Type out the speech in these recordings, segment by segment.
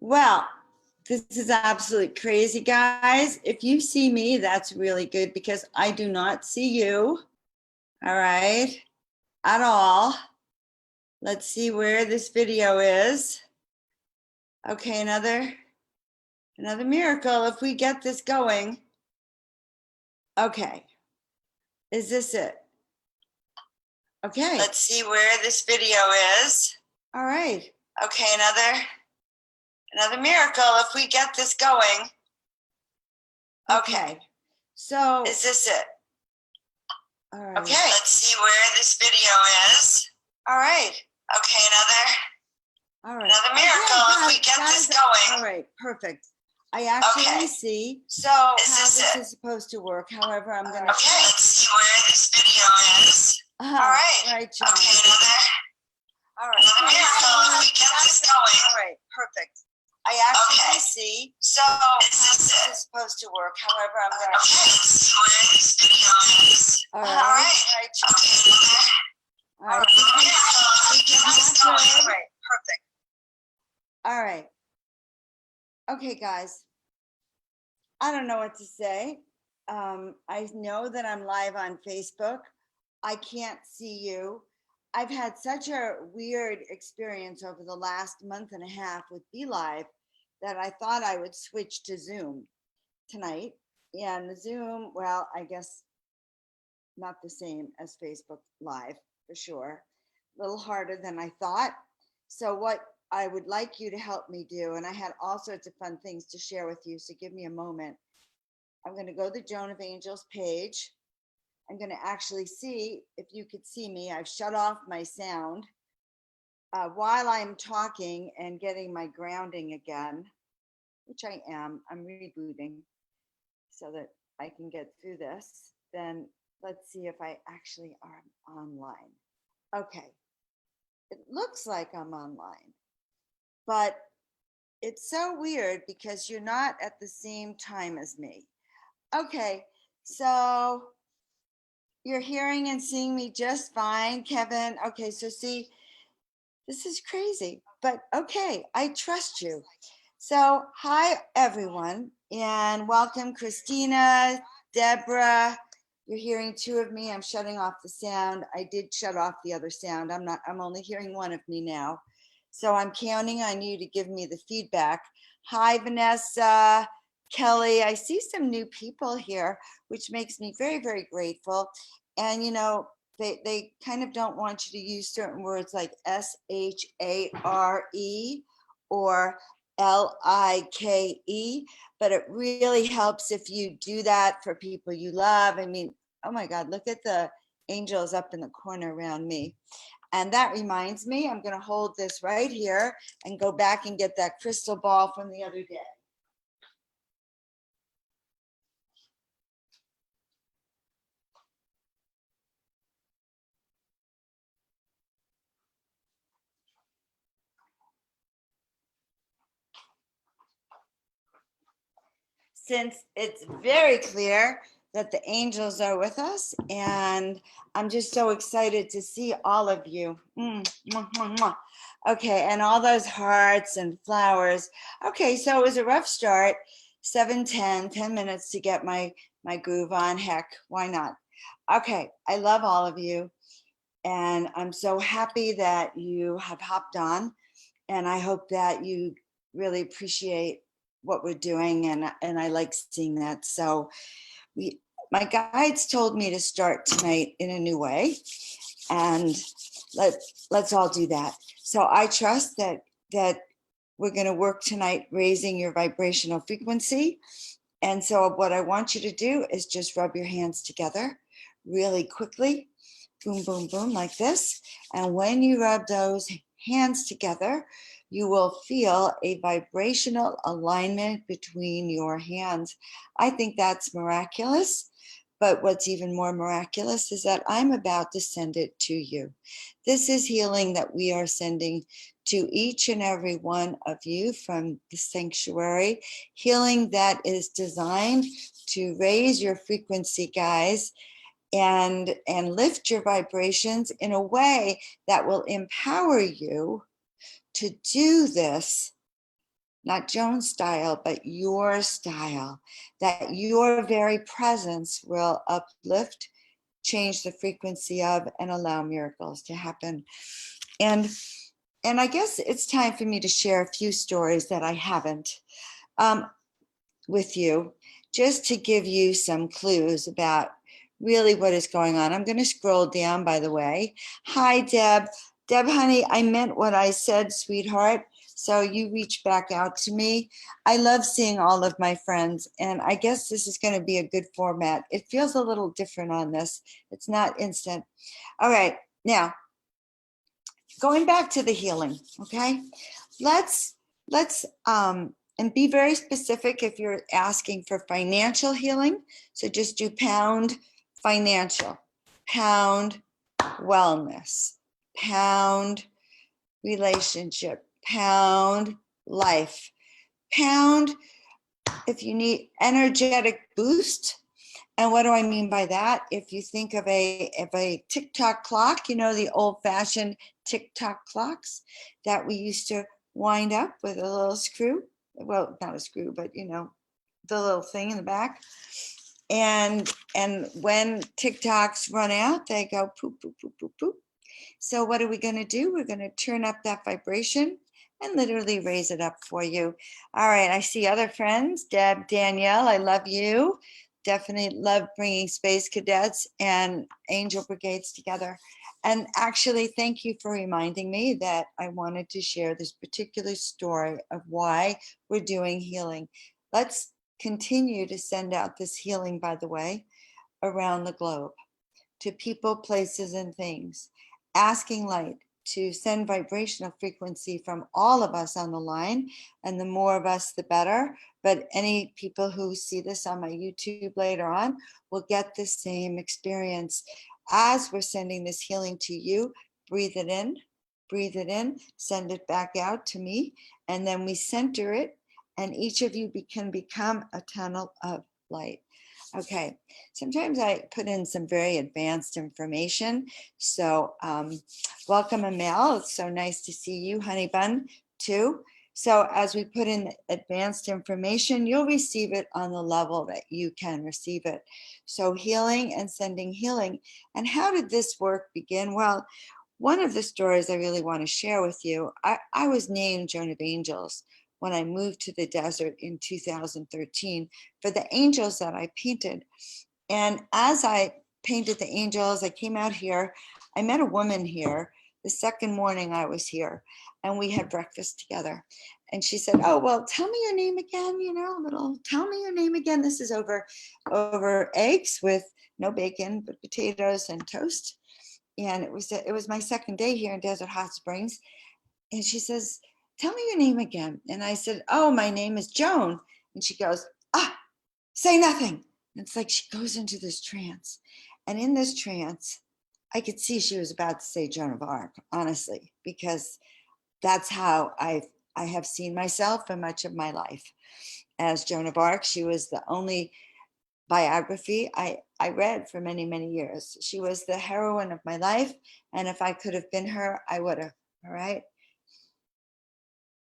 Well, this is absolutely crazy, guys. If you see me, that's really good because I do not see you. All right, at all. Let's see where this video is. Okay, another miracle if we get this going. Okay, is this it? Okay, let's see where this video is. All right. Okay, another miracle if we get this going. Okay, so is this it? All right. Okay, let's see where this video is. All right. Okay, another miracle if we get this going. All right, perfect. I actually see so how this is supposed to work. However, I'm going to. Okay, let's see where this video is. All right. Right, John. Okay, another miracle if we get this going. All right, perfect. I actually see. So this is supposed to work. However, I'm going to. Okay, let's see where this video is. All right. Okay, all right. All right, perfect. All right. Okay, guys. I don't know what to say. I know that I'm live on Facebook. I can't see you. I've had such a weird experience over the last month and a half with BeLive that I thought I would switch to Zoom tonight. And the Zoom, well, I guess not the same as Facebook Live for sure. A little harder than I thought. So what I would like you to help me do, and I had all sorts of fun things to share with you, so give me a moment. I'm going to go to the Joan of Angels page. I'm going to actually see if you could see me. I've shut off my sound while I'm talking and getting my grounding again, which I am. I'm rebooting so that I can get through this. Then let's see if I actually am online. Okay. It looks like I'm online, but it's so weird because you're not at the same time as me. Okay, so you're hearing and seeing me just fine, Kevin. Okay, so see, this is crazy, but okay, I trust you. So hi, everyone, and welcome, Christina, Deborah. You're hearing two of me. I'm shutting off the sound. I did shut off the other sound. I'm only hearing one of me now. So I'm counting on you to give me the feedback. Hi, Vanessa, Kelly. I see some new people here, which makes me very, very grateful. And, you know, they kind of don't want you to use certain words like SHARE or LIKE, but it really helps if you do that for people you love. I mean, oh my God, look at the angels up in the corner around me. And that reminds me, I'm going to hold this right here and go back and get that crystal ball from the other day. Since it's very clear that the angels are with us, and I'm just so excited to see all of you. Okay, and all those hearts and flowers. Okay, so it was a rough start, 7:10, 10 minutes to get my groove on. Heck, why not? Okay, I love all of you, and I'm so happy that you have hopped on, and I hope that you really appreciate what we're doing, and I like seeing that. So my guides told me to start tonight in a new way, and let's all do that. So I trust that we're going to work tonight raising your vibrational frequency. And so what I want you to do is just rub your hands together really quickly, boom, boom, boom, like this. And when you rub those hands together, you will feel a vibrational alignment between your hands. I think that's miraculous. But what's even more miraculous is that I'm about to send it to you. This is healing that we are sending to each and every one of you from the sanctuary. Healing that is designed to raise your frequency, guys. and lift your vibrations in a way that will empower you to do this, not Joan style, but your style, that your very presence will uplift, change the frequency of, and allow miracles to happen. And I guess it's time for me to share a few stories that I haven't with you, just to give you some clues about really what is going on. I'm going to scroll down, by the way. Hi, Deb. Deb, honey, I meant what I said, sweetheart. So you reach back out to me. I love seeing all of my friends, and I guess this is going to be a good format. It feels a little different on this. It's not instant. All right, now going back to the healing, okay? Let's and be very specific if you're asking for financial healing. So just do pound financial, pound wellness, pound relationship, pound life, pound if you need energetic boost. And what do I mean by that? If you think of a tick-tock clock, you know, the old-fashioned tick-tock clocks that we used to wind up with a little screw. Well, not a screw, but you know, the little thing in the back. And when tick-tocks run out, they go poop, poop, poop, poop, poop. So what are we going to do? We're going to turn up that vibration and literally raise it up for you. All right, I see other friends. Deb, Danielle, I love you. Definitely love bringing space cadets and angel brigades together. And actually, thank you for reminding me that I wanted to share this particular story of why we're doing healing. Let's continue to send out this healing, by the way, around the globe to people, places, and things, asking light to send vibrational frequency from all of us on the line. And the more of us, the better. But any people who see this on my YouTube later on will get the same experience. As we're sending this healing to you, breathe it in, send it back out to me, and then we center it, and each of you can become a tunnel of light. Okay, sometimes I put in some very advanced information. So welcome, Amel. It's so nice to see you, Honey Bun, too. So as we put in advanced information, you'll receive it on the level that you can receive it. So healing and sending healing. And how did this work begin? Well, one of the stories I really want to share with you, I was named Joan of Angels when I moved to the desert in 2013 for the angels that I painted. And as I painted the angels, I came out here, I met a woman here the second morning I was here, and we had breakfast together. And she said, oh, well, tell me your name again, you know, tell me your name again. This is over eggs with no bacon, but potatoes and toast. And it was my second day here in Desert Hot Springs. And she says, tell me your name again. And I said, oh, my name is Joan. And she goes, say nothing. And it's like she goes into this trance. And in this trance, I could see she was about to say Joan of Arc, honestly, because that's how I have seen myself for much of my life as Joan of Arc. She was the only biography I read for many, many years. She was the heroine of my life. And if I could have been her, I would have. All right.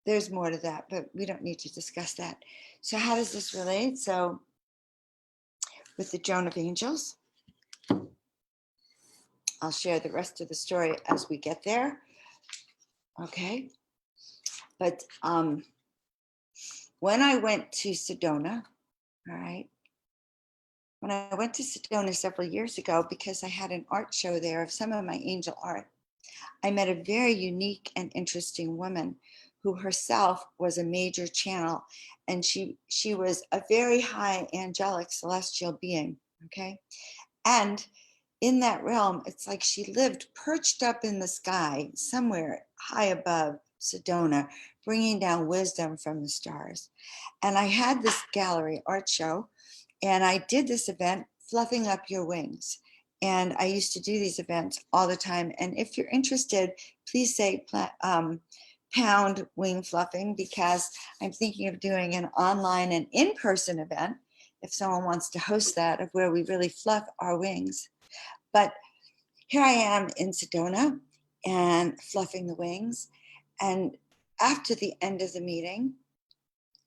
There's more to that, but we don't need to discuss that. So how does this relate? So with the Joan of Angels, I'll share the rest of the story as we get there. Okay. But when I went to Sedona, all right, when I went to Sedona several years ago, because I had an art show there of some of my angel art, I met a very unique and interesting woman who herself was a major channel, and she was a very high angelic celestial being, okay? And in that realm, it's like she lived perched up in the sky somewhere high above Sedona, bringing down wisdom from the stars. And I had this gallery art show, and I did this event, Fluffing Up Your Wings. And I used to do these events all the time. And if you're interested, please say pound wing fluffing, because I'm thinking of doing an online and in-person event if someone wants to host that, of where we really fluff our wings. But here I am in Sedona and fluffing the wings. And after the end of the meeting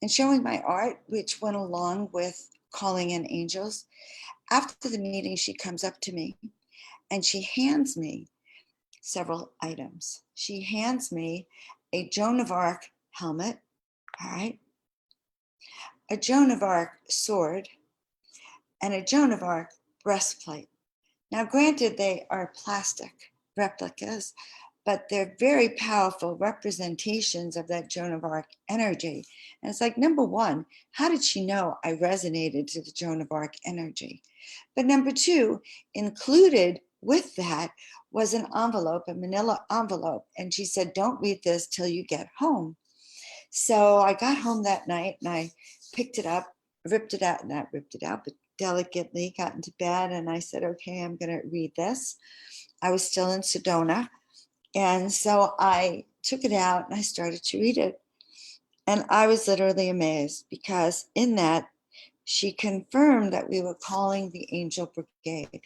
and showing my art, which went along with calling in angels, after the meeting, she comes up to me and she hands me several items. She hands me a Joan of Arc helmet, all right, a Joan of Arc sword, and a Joan of Arc breastplate. Now, granted, they are plastic replicas, but they're very powerful representations of that Joan of Arc energy. And it's like, number one, how did she know I resonated to the Joan of Arc energy? But number two, included with that was an envelope, a manila envelope. And she said, don't read this till you get home. So I got home that night and I picked it up, ripped it out, not ripped it out, but delicately got into bed. And I said, okay, I'm going to read this. I was still in Sedona. And so I took it out and I started to read it. And I was literally amazed because in that, she confirmed that we were calling the Angel Brigade,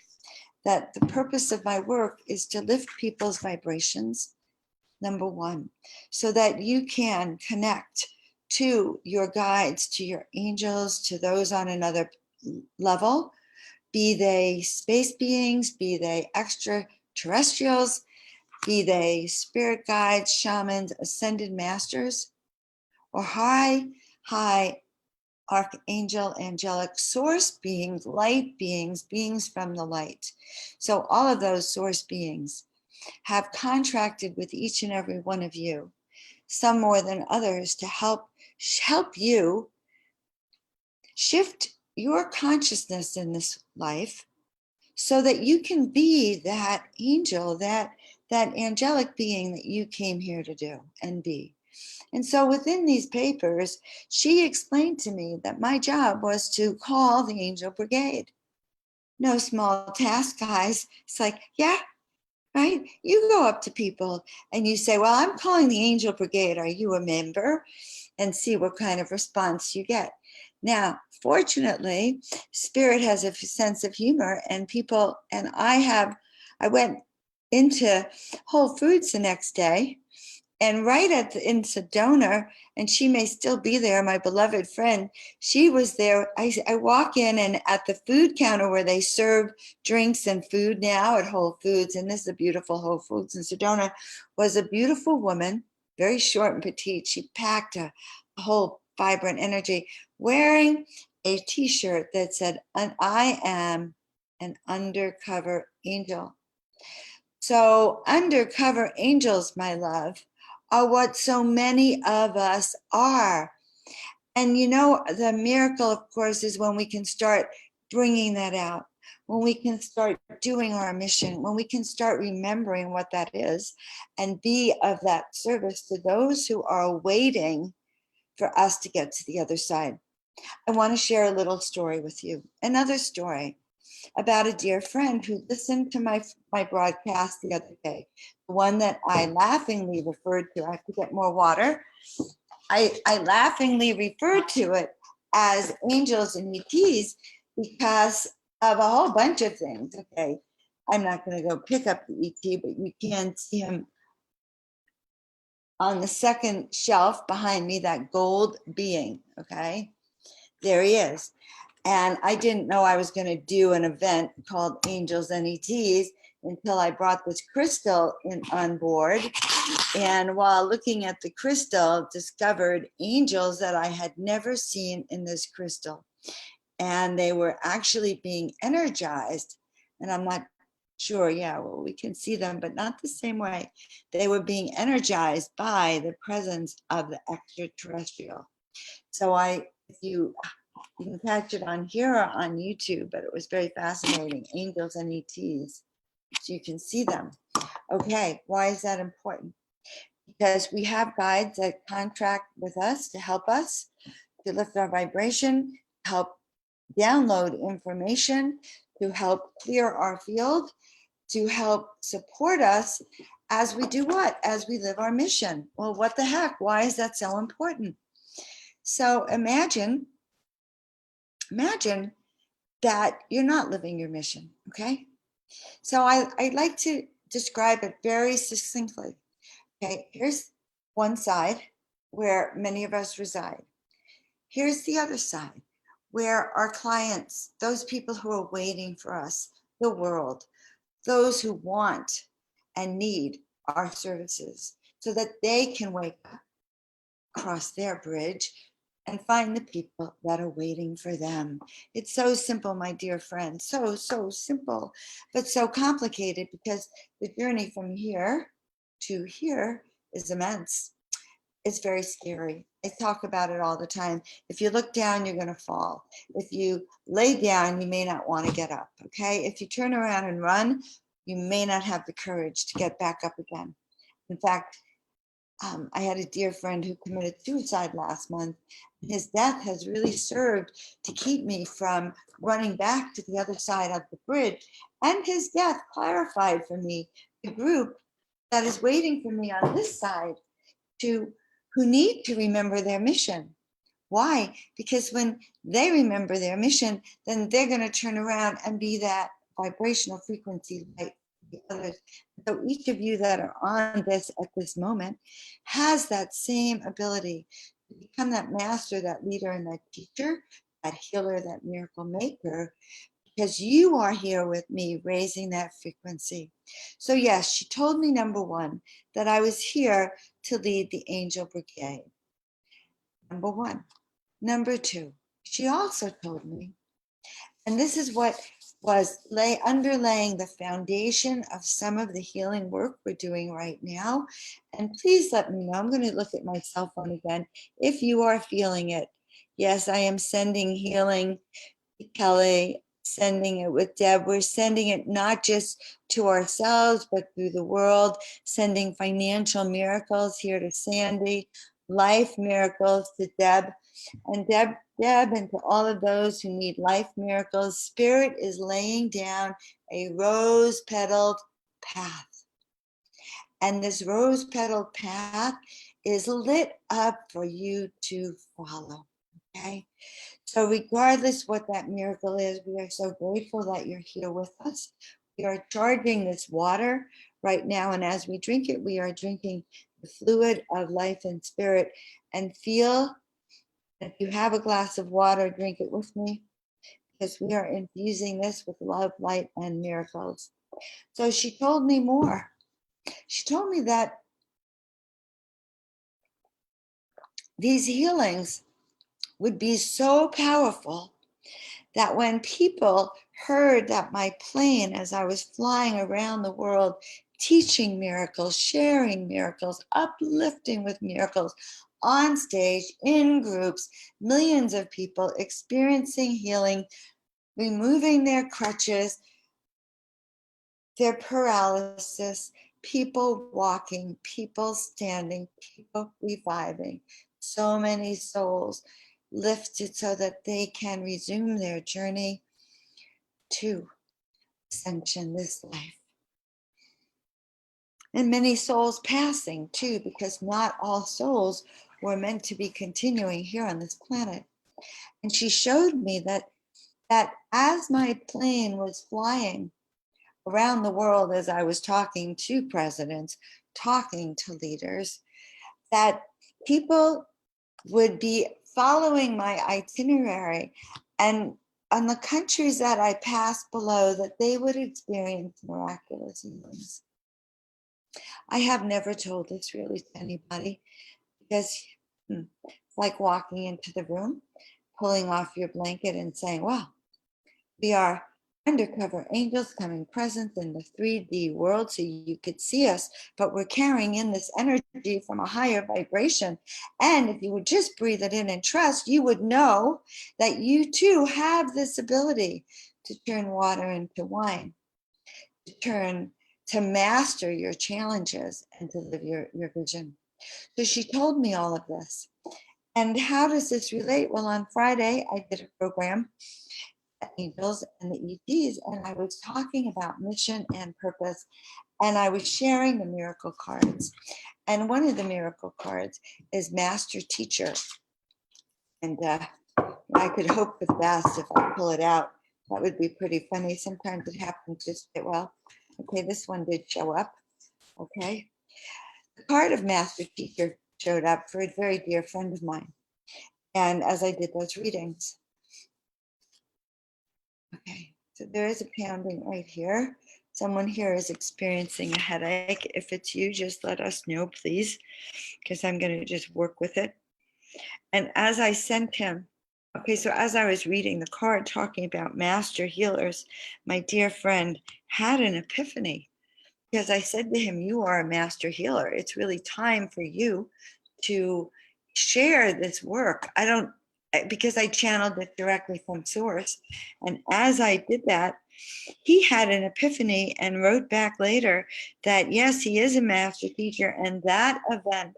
that the purpose of my work is to lift people's vibrations, number one, so that you can connect to your guides, to your angels, to those on another level, be they space beings, be they extraterrestrials, be they spirit guides, shamans, ascended masters, or high archangel, angelic source beings, light beings, beings from the light. So all of those source beings have contracted with each and every one of you, some more than others, to help you shift your consciousness in this life so that you can be that angel, that angelic being that you came here to do and be. And so within these papers, she explained to me that my job was to call the Angel Brigade. No small task, guys. It's like, yeah, right? You go up to people and you say, well, I'm calling the Angel Brigade. Are you a member? And see what kind of response you get. Now, fortunately, Spirit has a sense of humor, and people, and I went into Whole Foods the next day. And right in Sedona, and she may still be there, my beloved friend, she was there. I walk in, and at the food counter where they serve drinks and food now at Whole Foods, and this is a beautiful Whole Foods in Sedona, was a beautiful woman, very short and petite. She packed a whole vibrant energy, wearing a t-shirt that said, I am an undercover angel. So undercover angels, my love, are what so many of us are. And you know, the miracle, of course, is when we can start bringing that out, when we can start doing our mission, when we can start remembering what that is and be of that service to those who are waiting for us to get to the other side. I want to share a little story with you, another story about a dear friend who listened to my broadcast the other day, the one that I laughingly referred to. I have to get more water. I laughingly referred to it as angels and ETs because of a whole bunch of things. Okay, I'm not going to go pick up the ET, but you can see him on the second shelf behind me, that gold being. Okay, there he is. And I didn't know I was going to do an event called Angels and ETs until I brought this crystal on board. And while looking at the crystal, discovered angels that I had never seen in this crystal. And they were actually being energized. And I'm not sure, yeah, well, we can see them, but not the same way. They were being energized by the presence of the extraterrestrial. So if you can catch it on here or on YouTube, but it was very fascinating. Angels and ETs. So you can see them. Okay, why is that important? Because we have guides that contract with us to help us to lift our vibration, help download information, to help clear our field, to help support us as we do what? As we live our mission. Well, what the heck? Why is that so important? So imagine imagine that you're not living your mission, okay? So I like to describe it very succinctly. Okay, here's one side where many of us reside. Here's the other side where our clients, those people who are waiting for us, the world, those who want and need our services so that they can wake up, cross their bridge, and find the people that are waiting for them. It's so simple, my dear friend. So, so simple, but so complicated because the journey from here to here is immense. It's very scary. I talk about it all the time. If you look down, you're going to fall. If you lay down, you may not want to get up. Okay. If you turn around and run, you may not have the courage to get back up again. In fact, I had a dear friend who committed suicide last month. His death has really served to keep me from running back to the other side of the bridge. And his death clarified for me the group that is waiting for me on this side to who need to remember their mission. Why? Because when they remember their mission, then they're going to turn around and be that vibrational frequency like the others. So each of you that are on this at this moment has that same ability to become that master, that leader, and that teacher, that healer, that miracle maker, because you are here with me raising that frequency. So yes, she told me, number one, that I was here to lead the angel brigade. Number one. Number two, she also told me, and this is what was underlaying the foundation of some of the healing work we're doing right now. And please let me know, I'm going to look at my cell phone again, if you are feeling it. Yes, I am sending healing to Kelly, sending it with Deb. We're sending it not just to ourselves, but through the world, sending financial miracles here to Sandy, life miracles to Deb. And Deb, and to all of those who need life miracles, Spirit is laying down a rose petaled path. And this rose petaled path is lit up for you to follow. Okay. So, regardless what that miracle is, we are so grateful that you're here with us. We are charging this water right now. And as we drink it, we are drinking the fluid of life and spirit. And feel, if you have a glass of water, drink it with me, because we are infusing this with love, light, and miracles. So she told me more. She told me that these healings would be so powerful that when people heard that my plane, as I was flying around the world, teaching miracles, sharing miracles, uplifting with miracles, on stage, in groups, millions of people experiencing healing, removing their crutches, their paralysis, people walking, people standing, people reviving, so many souls lifted so that they can resume their journey to ascension this life. And many souls passing too, because not all souls were meant to be continuing here on this planet. And she showed me that as my plane was flying around the world, as I was talking to presidents, talking to leaders, that people would be following my itinerary, and on the countries that I passed below, that they would experience miraculous healings. I have never told this really to anybody, because it's like walking into the room, pulling off your blanket and saying, wow, we are undercover angels coming present in the 3D world so you could see us, but we're carrying in this energy from a higher vibration. And if you would just breathe it in and trust, you would know that you too have this ability to turn water into wine, to master your challenges and to live your vision. So she told me all of this. And how does this relate? Well, on Friday, I did a program, Angels and the ETs, and I was talking about mission and purpose, and I was sharing the miracle cards. And one of the miracle cards is Master Teacher. And I could hope for the best if I pull it out. That would be pretty funny. Sometimes it happens just well. Okay, this one did show up. Okay. The card of Master Teacher showed up for a very dear friend of mine. And as I did those readings. Okay, so there is a pounding right here. Someone here is experiencing a headache. If it's you, just let us know, please, because I'm going to just work with it. And as I sent him, okay, so as I was reading the card talking about master healers, my dear friend had an epiphany because I said to him, you are a master healer. It's really time for you to share this work. Because I channeled it directly from source. And as I did that, he had an epiphany and wrote back later that, yes, he is a master teacher. And that event,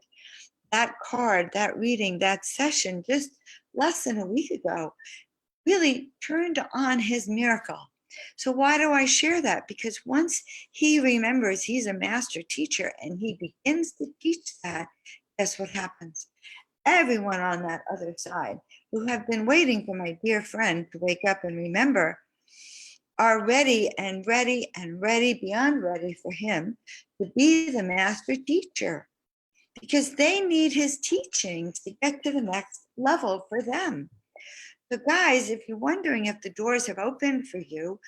that card, that reading, that session, just less than a week ago, really turned on his miracle. So why do I share that? Because once he remembers he's a master teacher and he begins to teach that, guess what happens? Everyone on that other side who have been waiting for my dear friend to wake up and remember are ready and ready and ready, beyond ready for him to be the master teacher, because they need his teachings to get to the next level for them. So guys, if you're wondering if the doors have opened for you,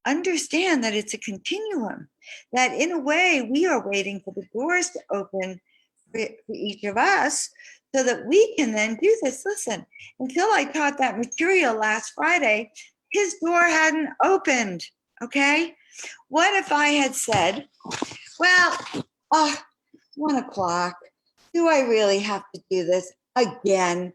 understand that it's a continuum, that in a way we are waiting for the doors to open for each of us so that we can then do this. Listen, until I taught that material last Friday, his door hadn't opened, okay? What if I had said, well, 1 o'clock, do I really have to do this again?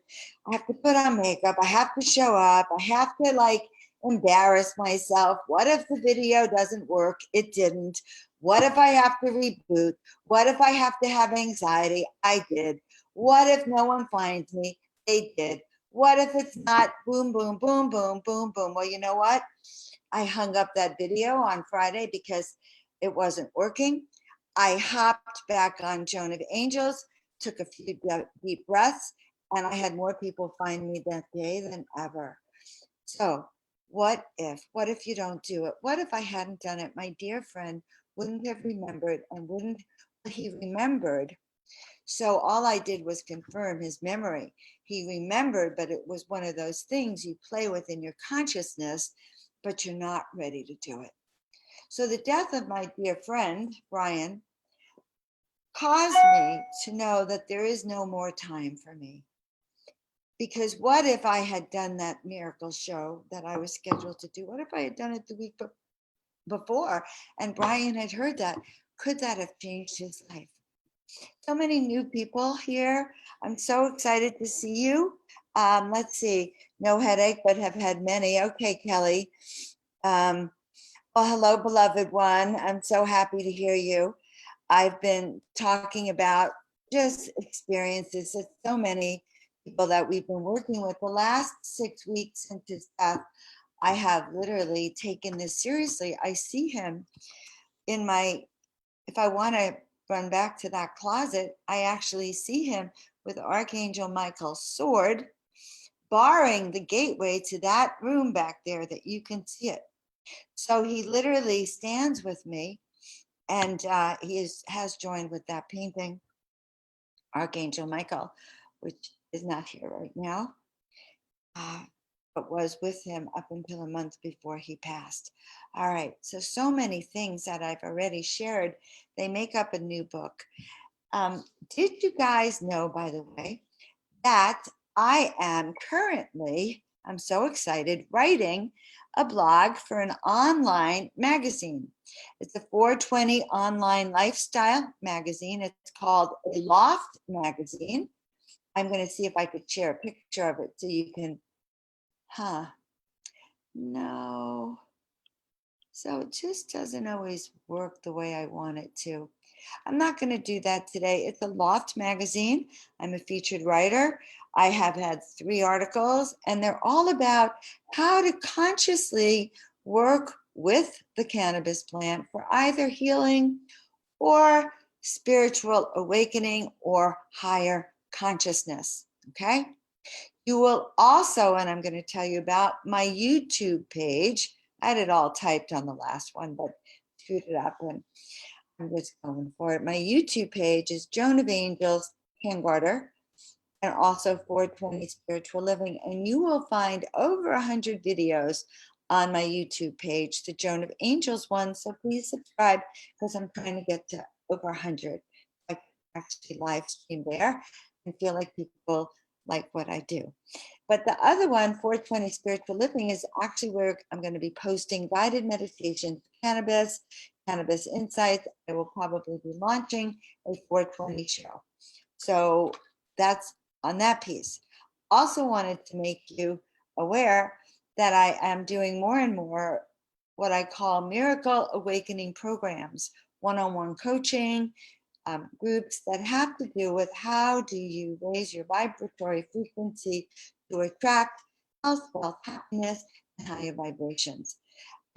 I have to put on makeup, I have to show up, I have to embarrass myself. What if the video doesn't work? It didn't. What if I have to reboot? What if I have to have anxiety? I did. What if no one finds me? They did. What if it's not boom, boom, boom, boom, boom, boom? Well, you know what? I hung up that video on Friday because it wasn't working. I hopped back on Joan of Angels, took a few deep breaths, and I had more people find me that day than ever. So what if you don't do it? What if I hadn't done it? My dear friend wouldn't have remembered, and he remembered. So all I did was confirm his memory. He remembered, but it was one of those things you play with in your consciousness, but you're not ready to do it. So the death of my dear friend, Brian, caused me to know that there is no more time for me. Because what if I had done that miracle show that I was scheduled to do? What if I had done it the week before and Brian had heard that? Could that have changed his life? So many new people here. I'm so excited to see you. Let's see, no headache, but have had many. Okay, Kelly. Well, hello, beloved one. I'm so happy to hear you. I've been talking about just experiences that so many people that we've been working with the last 6 weeks since his death. I have literally taken this seriously. I see him in if I want to run back to that closet, I actually see him with Archangel Michael's sword barring the gateway to that room back there that you can see it. So he literally stands with me, and he has joined with that painting, Archangel Michael, which is not here right now, but was with him up until a month before he passed. All right, so many things that I've already shared, they make up a new book. Did you guys know, by the way, that I am currently, I'm so excited, writing a blog for an online magazine. It's a 420 online lifestyle magazine. It's called a Loft magazine. I'm going to see if I could share a picture of it so you can, no. So it just doesn't always work the way I want it to. I'm not going to do that today. It's a Loft magazine. I'm a featured writer. I have had 3 articles, and they're all about how to consciously work with the cannabis plant for either healing or spiritual awakening or higher consciousness. Okay? You will also, and I'm going to tell you about my YouTube page. I had it all typed on the last one, but screwed it up and I'm just going for it. My YouTube page is Joan of Angels Hangarter, and also 420 Spiritual Living. And you will find over 100 videos on my YouTube page, the Joan of Angels one. So please subscribe because I'm trying to get to over 100. I can actually live stream there and feel like people like what I do. But the other one, 420 Spiritual Living, is actually where I'm going to be posting guided meditations, cannabis, cannabis insights. I will probably be launching a 420 show. So that's on that piece. Also wanted to make you aware that I am doing more and more what I call miracle awakening programs, one-on-one coaching, groups that have to do with how do you raise your vibratory frequency to attract health, wealth, happiness, and higher vibrations.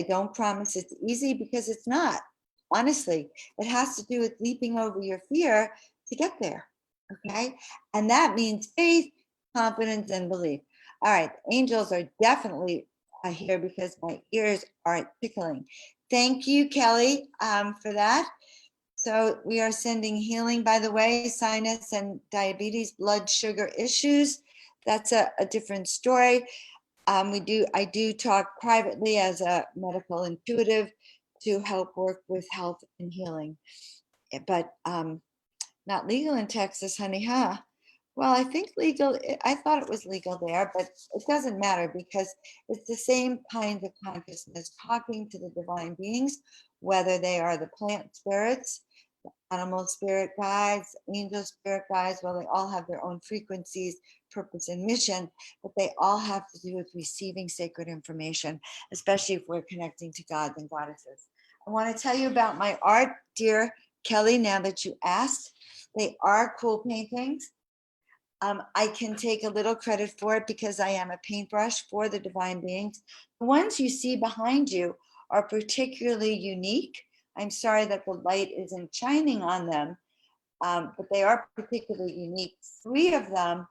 I don't promise it's easy because it's not. Honestly, it has to do with leaping over your fear to get there. Okay. And that means faith, confidence, and belief. All right. Angels are definitely here because my ears are tickling. Thank you, Kelly, for that. So we are sending healing, by the way, sinus and diabetes, blood sugar issues. That's a different story. I do talk privately as a medical intuitive to help work with health and healing, but not legal in Texas, honey, huh? Well, I think legal, I thought it was legal there, but it doesn't matter because it's the same kind of consciousness talking to the divine beings, whether they are the plant spirits, animal spirit guides, angel spirit guides. Well, they all have their own frequencies, purpose, and mission, but they all have to do with receiving sacred information, especially if we're connecting to gods and goddesses. I want to tell you about my art, dear Kelly, now that you asked. They are cool paintings. I can take a little credit for it because I am a paintbrush for the divine beings. The ones you see behind you are particularly unique. I'm sorry that the light isn't shining on them, but they are particularly unique. 3 of them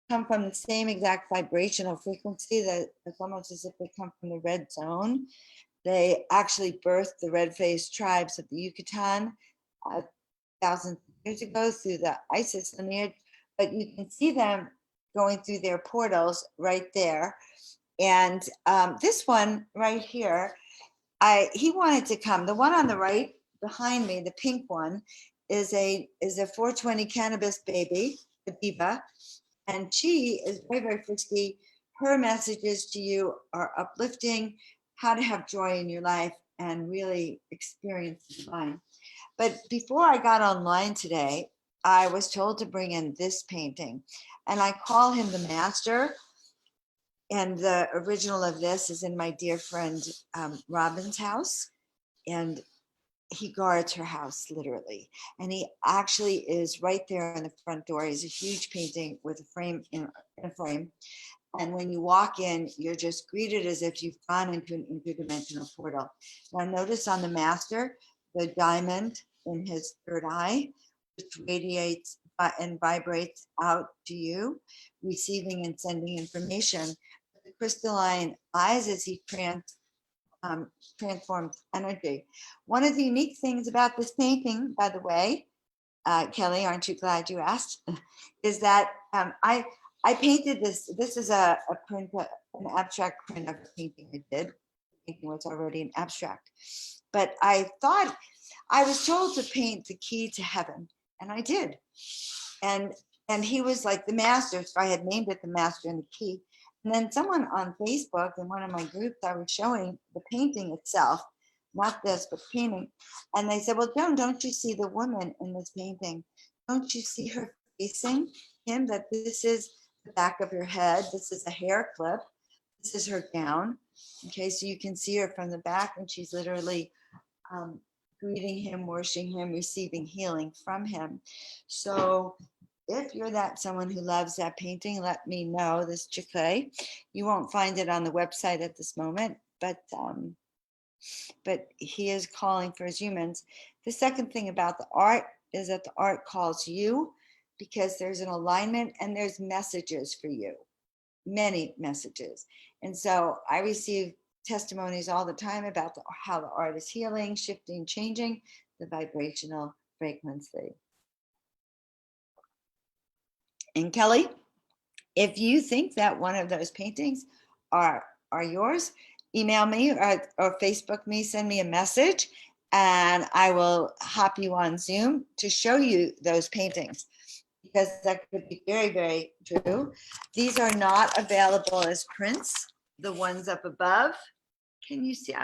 come from the same exact vibrational frequency that it's almost as if they come from the red zone. They actually birthed the red-faced tribes of the Yucatan thousands of years ago through the Isis lineage, but you can see them going through their portals right there. And this one right here, he wanted to come. The one on the right behind me, the pink one, is a 420 cannabis baby, the diva, and she is very, very frisky. Her messages to you are uplifting, how to have joy in your life and really experience the divine. But before I got online today, I was told to bring in this painting, and I call him the master. And the original of this is in my dear friend Robin's house, and he guards her house literally. And he actually is right there in the front door. He's a huge painting with a frame in a frame. And when you walk in, you're just greeted as if you've gone into an interdimensional portal. Now, notice on the master, the diamond in his third eye, which radiates and vibrates out to you, receiving and sending information. The crystalline eyes as he transforms energy. One of the unique things about this painting, by the way, Kelly, aren't you glad you asked? Is that I painted this. This is a print, an abstract print of a painting I did. The painting was already an abstract, but I thought I was told to paint the key to heaven, and I did. And he was like the master, so I had named it the master and the key. And then someone on Facebook in one of my groups, I was showing the painting itself, not this, but painting. And they said, well, Joan, don't you see the woman in this painting? Don't you see her facing him? That this is the back of her head. This is a hair clip. This is her gown. Okay, so you can see her from the back, and she's literally greeting him, worshiping him, receiving healing from him. So if you're someone who loves that painting, let me know. This Chicle, you won't find it on the website at this moment, but he is calling for his humans. The second thing about the art is that the art calls you because there's an alignment and there's messages for you. many messages. And so I receive testimonies all the time about how the art is healing, shifting, changing the vibrational frequency. And Kelly, if you think that one of those paintings are yours, email me or Facebook me, send me a message, and I will hop you on Zoom to show you those paintings, because that could be very, very true. These are not available as prints, the ones up above. Can you see?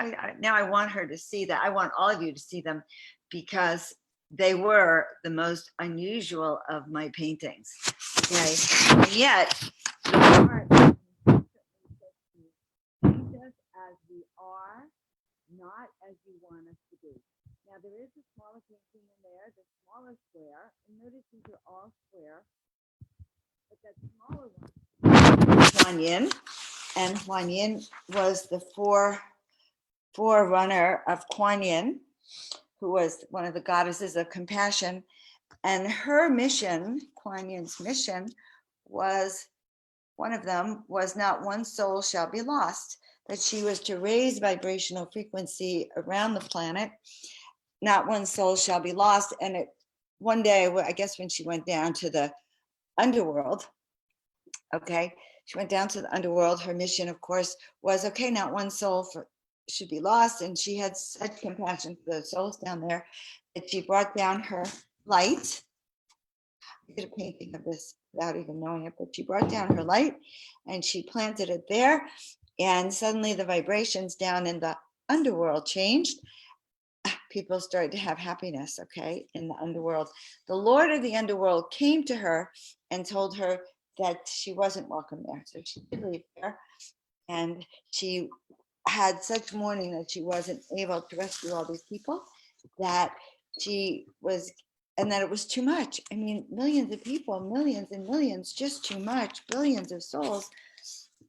Now I want her to see that. I want all of you to see them, because they were the most unusual of my paintings. Okay, and yet the Lord paint us as we are, not as you want us to be. Now there is a smaller painting in there, the smaller square, and notice these are all square, but that smaller one, Huan Yin, and Huan Yin was the forerunner of Kuan Yin, who was one of the goddesses of compassion. And her mission, Kuan Yin's mission, was, one of them was, not one soul shall be lost, that she was to raise vibrational frequency around the planet. Not one soul shall be lost. And one day, I guess when she went down to the underworld, okay, she went down to the underworld, her mission, of course, was, okay, not one soul should be lost. And she had such compassion for the souls down there that she brought down her light. I did a painting of this without even knowing it, but she brought down her light and she planted it there. And suddenly the vibrations down in the underworld changed. People started to have happiness, okay, in the underworld. The Lord of the underworld came to her and told her that she wasn't welcome there. So she did leave there. And she had such mourning that she wasn't able to rescue all these people, that she was, and that it was too much. I mean, millions of people, millions and millions, just too much, billions of souls.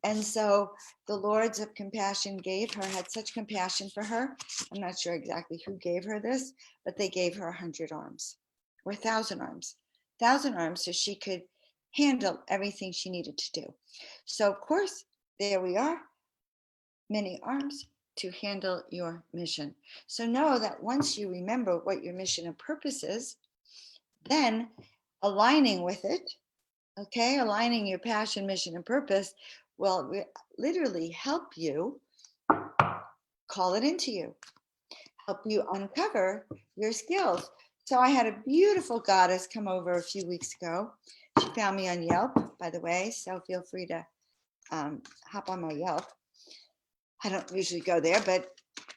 And so the Lords of Compassion had such compassion for her. I'm not sure exactly who gave her this, but they gave her 100 arms or 1,000 arms, 1,000 arms, so she could handle everything she needed to do. So of course, there we are, many arms to handle your mission. So know that once you remember what your mission and purpose is, then aligning with it, okay, aligning your passion, mission, and purpose will literally help you call it into you, help you uncover your skills. So I had a beautiful goddess come over a few weeks ago. She found me on Yelp, by the way, so feel free to hop on my Yelp. I don't usually go there, but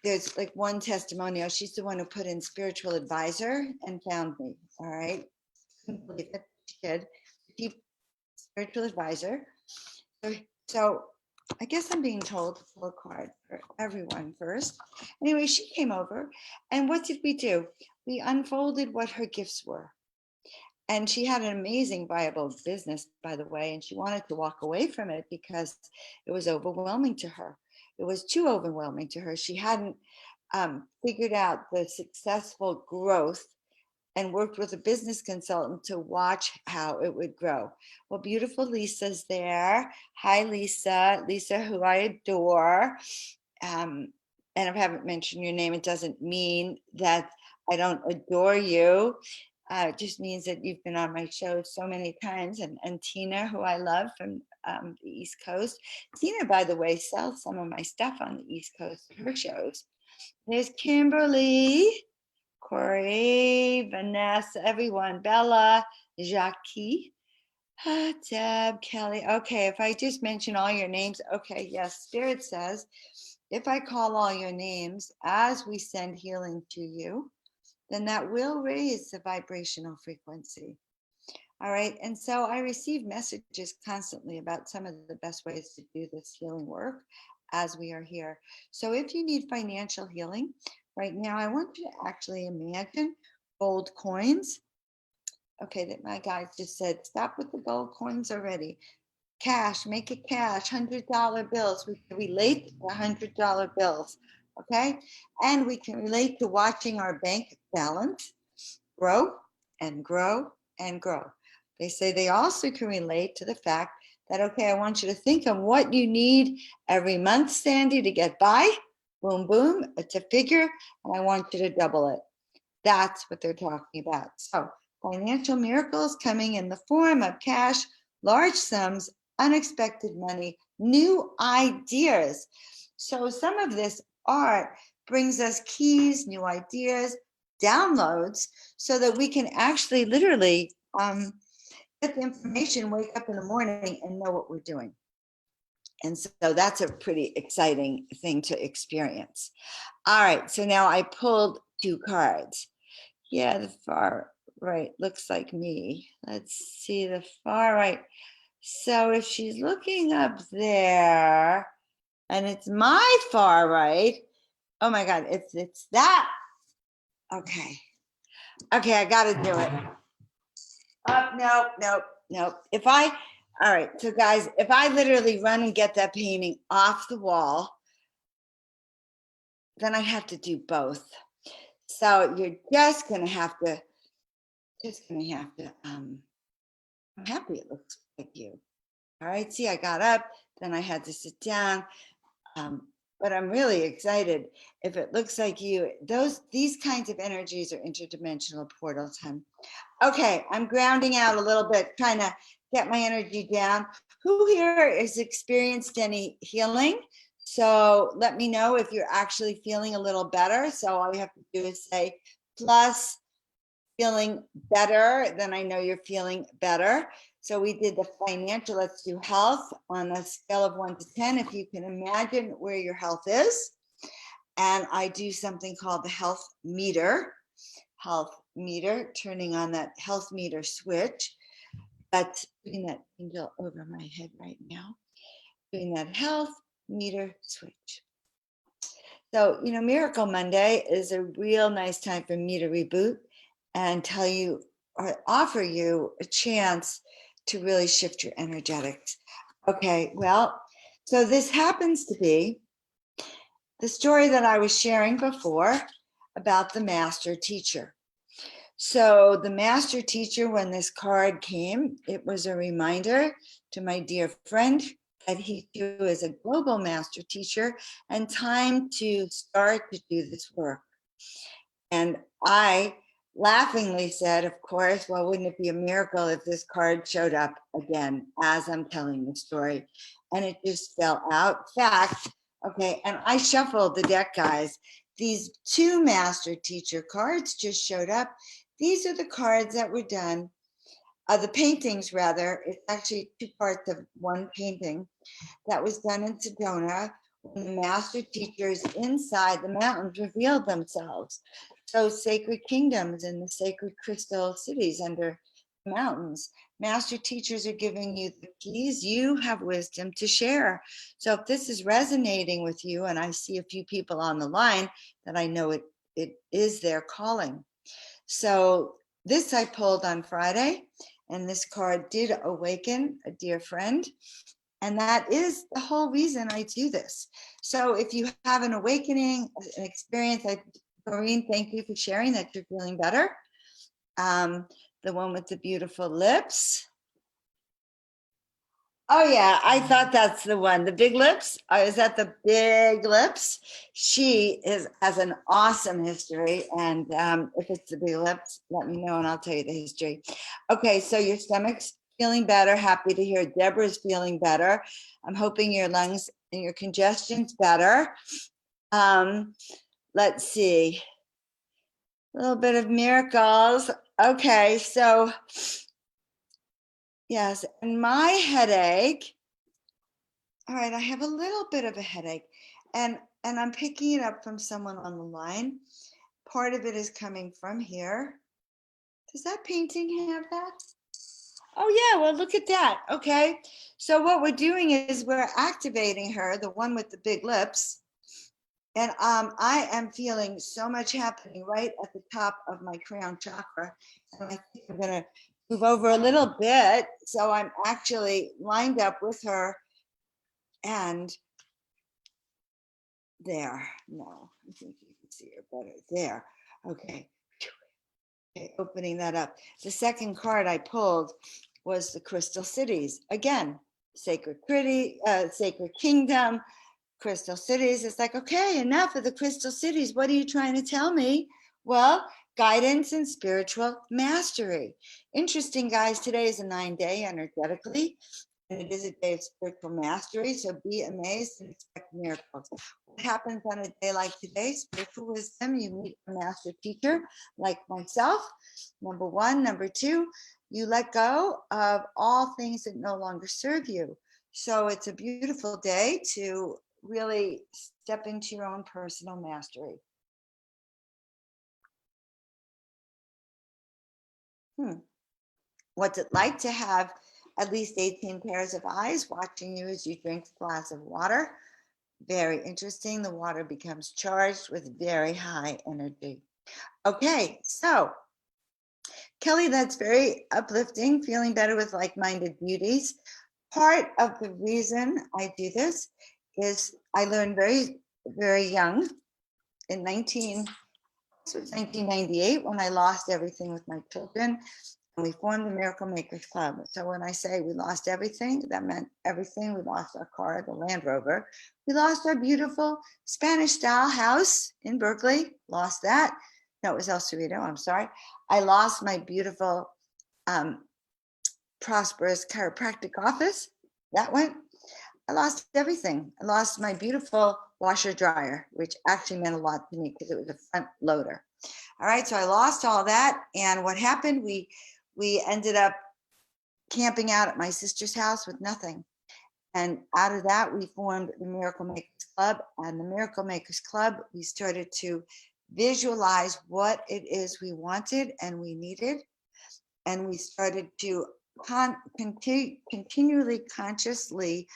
there's like one testimonial. She's the one who put in spiritual advisor and found me. All right. Couldn't believe it. She did. Spiritual advisor. So I guess I'm being told to pull a card for everyone first. Anyway, she came over, and what did we do? We unfolded what her gifts were. And she had an amazing viable business, by the way, and she wanted to walk away from it because it was overwhelming to her. It was too overwhelming to her. She hadn't figured out the successful growth and worked with a business consultant to watch how it would grow. Well, beautiful Lisa's there. Hi, Lisa. Lisa, who I adore. And if I haven't mentioned your name, it doesn't mean that I don't adore you. It just means that you've been on my show so many times. And Tina, who I love from the East Coast. Tina, by the way, sells some of my stuff on the East Coast, her shows. There's Kimberly, Corey, Vanessa, everyone, Bella, Jackie, Deb, Kelly. Okay, if I just mention all your names, okay, yes, Spirit says, if I call all your names as we send healing to you, then that will raise the vibrational frequency. All right, and so I receive messages constantly about some of the best ways to do this healing work as we are here. So if you need financial healing, right now I want you to actually imagine gold coins. Okay, that my guy just said, stop with the gold coins already. Cash, make it cash, $100 bills. We can relate to $100 bills, okay? And we can relate to watching our bank balance grow and grow and grow. They say they also can relate to the fact that, okay, I want you to think of what you need every month, Sandy, to get by. Boom, boom. It's a figure, and I want you to double it. That's what they're talking about. So financial miracles coming in the form of cash, large sums, unexpected money, new ideas. So some of this art brings us keys, new ideas, downloads, so that we can actually literally get the information, wake up in the morning and know what we're doing. And so that's a pretty exciting thing to experience. All right, so now I pulled 2 cards. Yeah, the far right looks like me. Let's see the far right. So if she's looking up there and it's my far right, oh my God, it's that. Okay. Okay, I got to do it. Oh, nope. All right, so guys, if I literally run and get that painting off the wall, then I have to do both. So you're just gonna have to, I'm happy it looks like you. All right, see, I got up, then I had to sit down. But I'm really excited. If it looks like you, these kinds of energies are interdimensional portals, hun. Okay, I'm grounding out a little bit, trying to get my energy down. Who here has experienced any healing? So let me know if you're actually feeling a little better. So all you have to do is say plus feeling better, then I know you're feeling better. So we did the financial, let's do health on a scale of 1 to 10, if you can imagine where your health is. And I do something called the health meter, turning on that health meter switch. That's putting that angel over my head right now, doing that health meter switch. So, Miracle Monday is a real nice time for me to reboot and tell you or offer you a chance to really shift your energetics. Okay, well, so this happens to be the story that I was sharing before about the master teacher. So the master teacher, when this card came, it was a reminder to my dear friend that he too is a global master teacher and time to start to do this work. And I laughingly said, of course, well, wouldn't it be a miracle if this card showed up again as I'm telling the story? And it just fell out. Fact, okay, and I shuffled the deck, guys. These 2 master teacher cards just showed up. These are the cards that were done, the paintings rather. It's actually 2 parts of one painting that was done in Sedona when the master teachers inside the mountains revealed themselves. So sacred kingdoms and the sacred crystal cities under the mountains. Master teachers are giving you the keys. You have wisdom to share. So if this is resonating with you, and I see a few people on the line that I know it is their calling. So this I pulled on Friday, and this card did awaken a dear friend. And that is the whole reason I do this. So if you have an awakening, an experience, Doreen, thank you for sharing that you're feeling better. The one with the beautiful lips. Oh yeah, I thought that's the one. The big lips. Is that the big lips? She has an awesome history, and if it's the big lips, let me know and I'll tell you the history. Okay, so your stomach's feeling better. Happy to hear Deborah's feeling better. I'm hoping your lungs and your congestion's better. Let's see. A little bit of miracles. Okay, so yes, and my headache. All right, I have a little bit of a headache, and I'm picking it up from someone on the line. Part of it is coming from here. Does that painting have that? Oh yeah, well look at that. Okay, so what we're doing is we're activating her, the one with the big lips, and I am feeling so much happening right at the top of my crown chakra, and I think I'm gonna move over a little bit, so I'm actually lined up with her. And there, no, I think you can see her better there. Okay. Okay, opening that up. The second card I pulled was the crystal cities. Again, sacred kingdom, crystal cities. It's like, okay, enough of the crystal cities. What are you trying to tell me? Well, guidance and spiritual mastery. Interesting, guys. Today is a 9-day energetically, and it is a day of spiritual mastery. So be amazed and expect miracles. What happens on a day like today? Spiritual wisdom. You meet a master teacher like myself. Number one. Number two, you let go of all things that no longer serve you. So it's a beautiful day to really step into your own personal mastery. What's it like to have at least 18 pairs of eyes watching you as you drink a glass of water? Very interesting. The water becomes charged with very high energy. Okay, so Kelly, that's very uplifting, feeling better with like-minded beauties. Part of the reason I do this is I learned very, very young in 1998 when I lost everything with my children, and we formed the Miracle Makers Club. So when I say we lost everything, that meant everything. We lost our car, the Land Rover. We lost our beautiful Spanish-style house in Berkeley. Lost that. No, it was El Cerrito. I'm sorry. I lost my beautiful, prosperous chiropractic office. That went. I lost everything. I lost my beautiful washer dryer, which actually meant a lot to me because it was a front loader. All right, so I lost all that, and what happened? We ended up camping out at my sister's house with nothing, and out of that, we formed the Miracle Makers Club. And the Miracle Makers Club, we started to visualize what it is we wanted and we needed, and we started to continually, consciously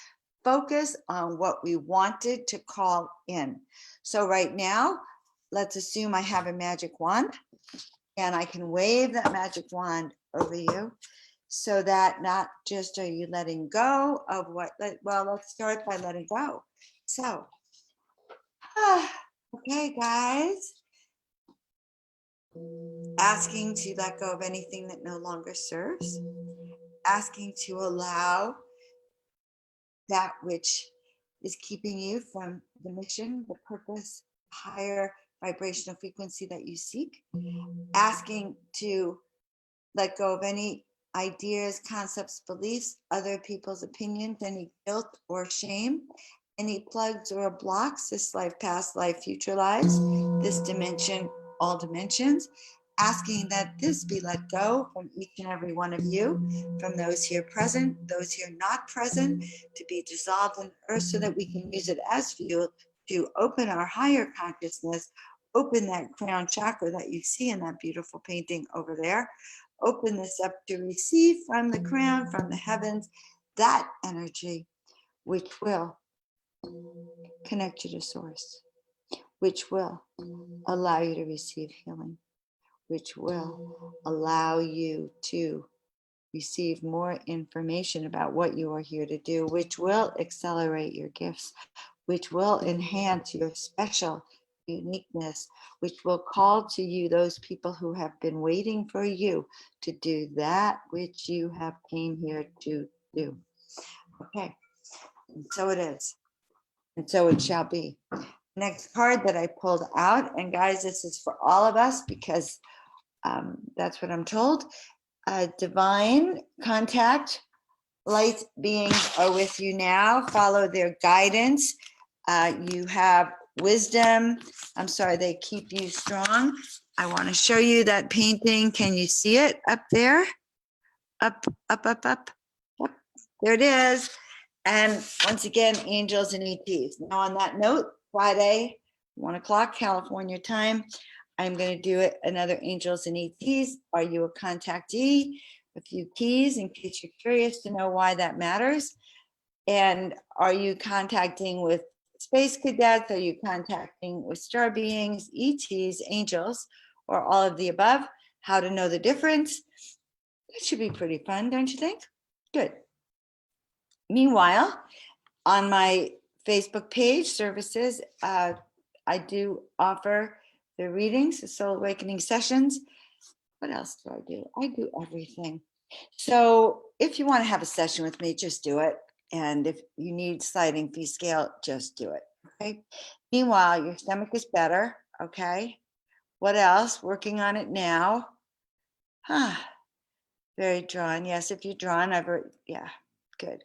focus on what we wanted to call in. So right now, let's assume I have a magic wand, and I can wave that magic wand over you, so that not just are you letting go of what, well, let's start by letting go. So, okay, guys, asking to let go of anything that no longer serves, asking to allow that which is keeping you from the mission, the purpose, higher vibrational frequency that you seek, asking to let go of any ideas, concepts, beliefs, other people's opinions, any guilt or shame, any plugs or blocks, this life, past life, future lives, this dimension, all dimensions, asking that this be let go from each and every one of you, from those here present, those here not present, to be dissolved in earth so that we can use it as fuel to open our higher consciousness, open that crown chakra that you see in that beautiful painting over there, open this up to receive from the crown, from the heavens, that energy which will connect you to source, which will allow you to receive healing, which will allow you to receive more information about what you are here to do, which will accelerate your gifts, which will enhance your special uniqueness, which will call to you those people who have been waiting for you to do that which you have came here to do. Okay, and so it is, and so it shall be. Next card that I pulled out, and guys, this is for all of us because that's what I'm told. Divine contact, light beings are with you now. Follow their guidance. You have wisdom. I'm sorry, they keep you strong. I want to show you that painting. Can you see it up there? Up, up, up, up. Yep, there it is. And once again, angels and ETs. Now on that note, Friday, 1 o'clock California time, I'm going to do another angels and ETs. Are you a contactee? A few keys in case you're curious to know why that matters. And are you contacting with space cadets? Are you contacting with star beings, ETs, angels, or all of the above? How to know the difference? That should be pretty fun, don't you think? Good. Meanwhile, on my Facebook page services, I do offer the readings, the soul awakening sessions. What else do? I do everything. So if you want to have a session with me, just do it. And if you need sliding fee scale, just do it. Okay. Meanwhile, your stomach is better. Okay. What else? Working on it now. Very drawn. Yes, if you're drawn, yeah, good.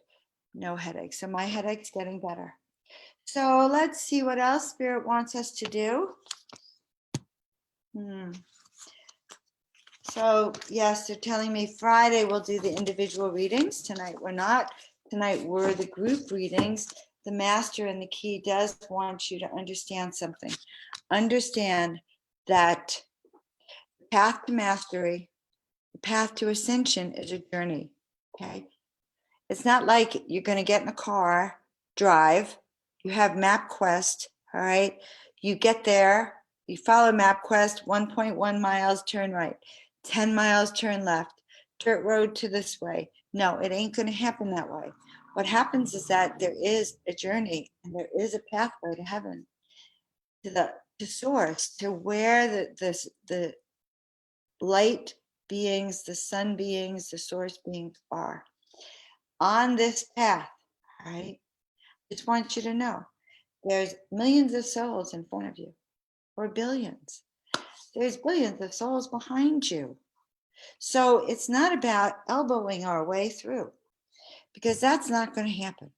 No headaches. So my headache's getting better. So let's see what else Spirit wants us to do. So yes, they're telling me Friday we'll do the individual readings. Tonight we're not. Tonight we're the group readings. The master and the key does want you to understand something. Understand that the path to mastery, the path to ascension is a journey. Okay. It's not like you're going to get in a car, drive, you have MapQuest, all right? You get there, you follow MapQuest, 1.1 miles, turn right, 10 miles, turn left, dirt road to this way. No, it ain't going to happen that way. What happens is that there is a journey and there is a pathway to heaven, to source, to where the light beings, the sun beings, the source beings are. On this path, right? Just want you to know there's millions of souls in front of you, or billions. There's billions of souls behind you. So it's not about elbowing our way through, because that's not going to happen.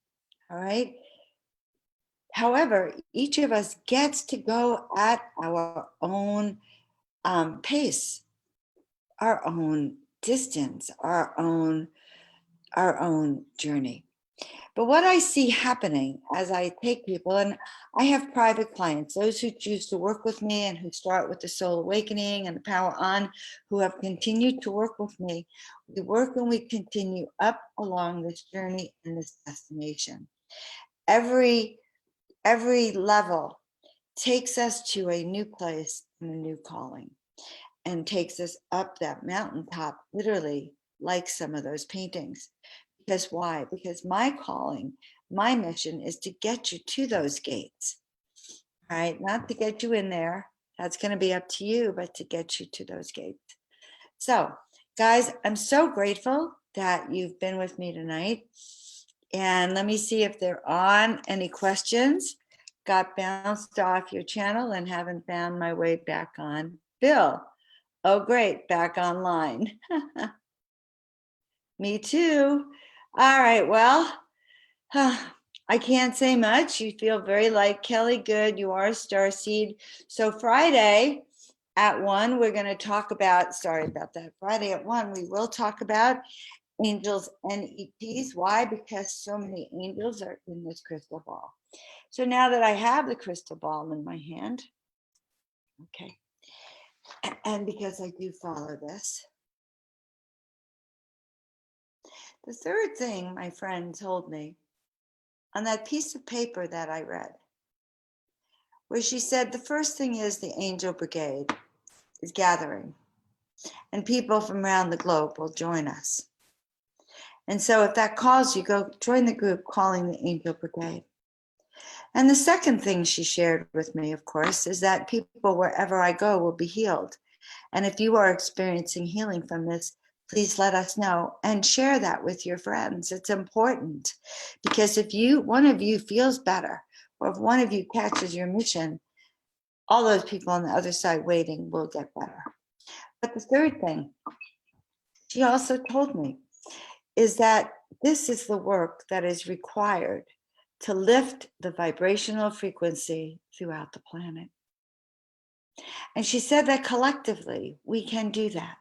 All right. However, each of us gets to go at our own pace, our own distance, our own journey. But what I see happening as I take people, and I have private clients, those who choose to work with me and who start with the soul awakening and the power on, who have continued to work with me. We work and we continue up along this journey and this destination. Every level takes us to a new place and a new calling, and takes us up that mountaintop, literally, like some of those paintings. Because why? Because my calling, my mission is to get you to those gates, right? Not to get you in there. That's going to be up to you, but to get you to those gates. So, guys, I'm so grateful that you've been with me tonight. And let me see if there are any questions. Got bounced off your channel and haven't found my way back on. Bill, oh, great, back online. Me too. All right, well, I can't say much. You feel very like Kelly. Good. You are a starseed. So Friday at 1, we're going to talk about, sorry about that. Friday at 1, we will talk about angels and ETs. Why? Because so many angels are in this crystal ball. So now that I have the crystal ball in my hand, okay, and because I do follow this, the third thing my friend told me on that piece of paper that I read, where she said the first thing is the angel brigade is gathering, and people from around the globe will join us. And so if that calls you, go join the group calling the angel brigade. And the second thing she shared with me, of course, is that people wherever I go will be healed. And if you are experiencing healing from this, please let us know and share that with your friends. It's important, because if one of you feels better, or if one of you catches your mission, all those people on the other side waiting will get better. But the third thing she also told me is that this is the work that is required to lift the vibrational frequency throughout the planet. And she said that collectively we can do that.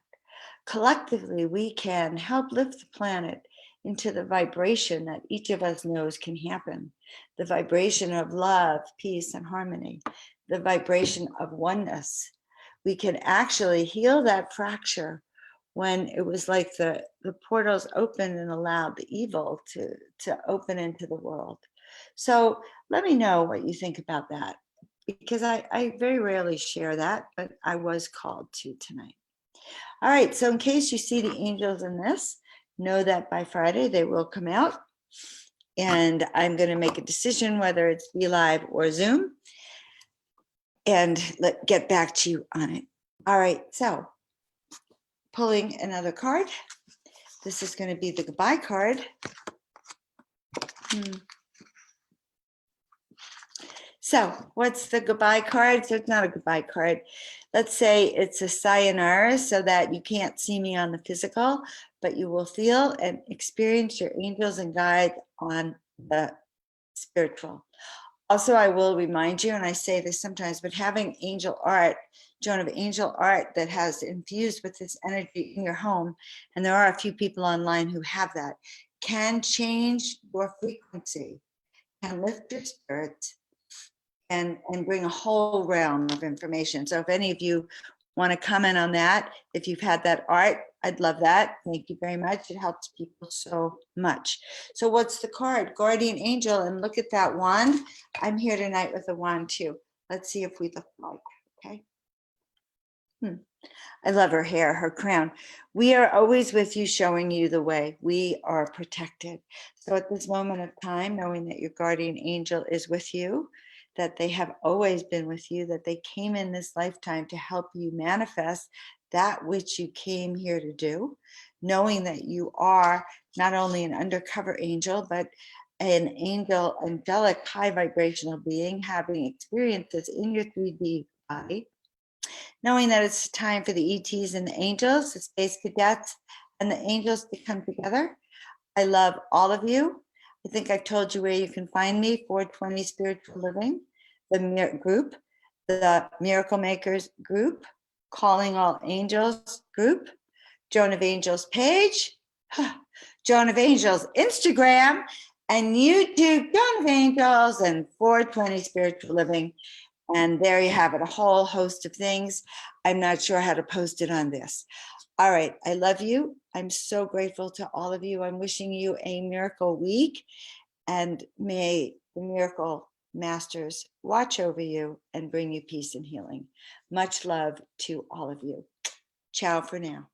Collectively, we can help lift the planet into the vibration that each of us knows can happen. The vibration of love, peace, and harmony. The vibration of oneness. We can actually heal that fracture when it was like the portals opened and allowed the evil to open into the world. So let me know what you think about that, because I very rarely share that, but I was called to tonight. All right, so in case you see the angels in this, know that by Friday they will come out, and I'm going to make a decision whether it's Be Live or Zoom, and get back to you on it. All right, so pulling another card. This is going to be the goodbye card. So what's the goodbye card? So it's not a goodbye card. Let's say it's a sayonara so that you can't see me on the physical, but you will feel and experience your angels and guides on the spiritual. Also, I will remind you, and I say this sometimes, but having angel art, Joan of Angel art that has infused with this energy in your home, and there are a few people online who have that, can change your frequency, can lift your spirits, and bring a whole realm of information. So if any of you want to comment on that, if you've had that art, I'd love that. Thank you very much. It helps people so much. So what's the card? Guardian Angel. And look at that wand. I'm here tonight with a wand too. Let's see if we look like, okay. I love her hair, her crown. We are always with you, showing you the way. We are protected. So at this moment of time, knowing that your guardian angel is with you, that they have always been with you, that they came in this lifetime to help you manifest that which you came here to do, knowing that you are not only an undercover angel, but an angel, angelic, high vibrational being having experiences in your 3D body, knowing that it's time for the ETs and the angels, the space cadets, and the angels to come together. I love all of you. I think I've told you where you can find me, 420 Spiritual Living, the group, the Miracle Makers group, Calling All Angels group, Joan of Angels page, Joan of Angels Instagram, and YouTube, Joan of Angels and 420 Spiritual Living. And there you have it, a whole host of things. I'm not sure how to post it on this. All right, I love you. I'm so grateful to all of you. I'm wishing you a miracle week, and may the miracle masters watch over you and bring you peace and healing. Much love to all of you. Ciao for now.